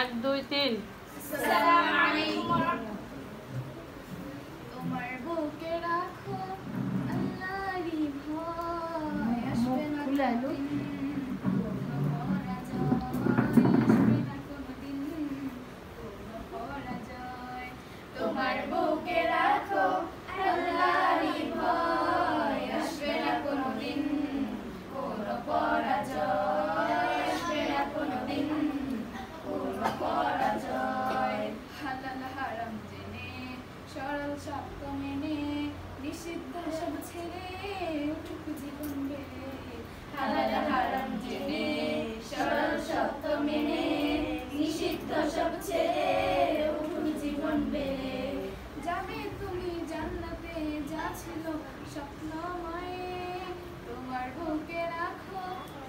1 2 3 আসসালামু আলাইকুম। তোমার বুকে রাখো আল্লাহরই ভয়, আসবে না কোনদিন কোনো পরাজয়, আসবে না কোনদিন কোনো পরাজয়। তোমার বুকে রাখো আল্লাহরই ভয়, আসবে না কোনদিন কোনো পরাজয়, আসবে না কোনদিন কোনো পরাজয়। হালাল হারাম জেনে সরল সত্য মেনে নিষিদ্ধ সব ছেড়ে উঠুক জীবন বেড়ে। হালাল হারাম জেনে সরল সত্য মেনে নিষিদ্ধ সব ছেড়ে উঠুক জীবন বেড়ে। যাবে তুমি জান্নাতে যা ছিল স্বপ্নময়, তোমার বুকে রাখো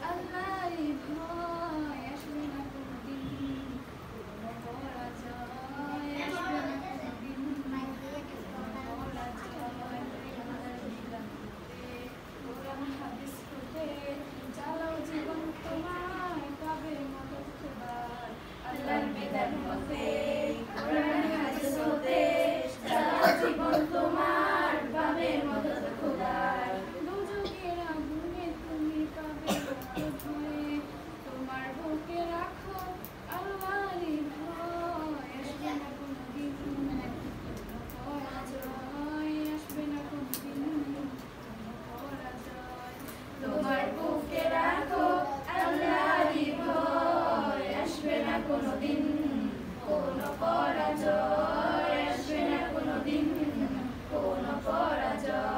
আল্লাহরই ভয়, আসবে না কোনদিন কোনো পরাজয়, আসবে না কোনদিন কোনো পরাজয়। কোরআন হাদিস হতে চালাও জীবন তোমার, পাবে মদদ খোদার আল্লাহর বিধান মতে। কোরআন হাদিস হতে চালাও জীবন তোমার, পাবে মদদ খোদার। দুজকের আগুনে তুমি পাবে মদদ হয়ে, তোমার বুকে রাখো আল্লাহরই ভয়, আসবে না কোনদিন কোনো পরাজয়, আসবে না কোনদিন কোনো পরাজয়। তোমার বুকে রাখো আল্লাহরই ভয়, আসবে না কোনদিন কোনো পরাজয়, আসবে না কোনদিন কোনো পরাজয়।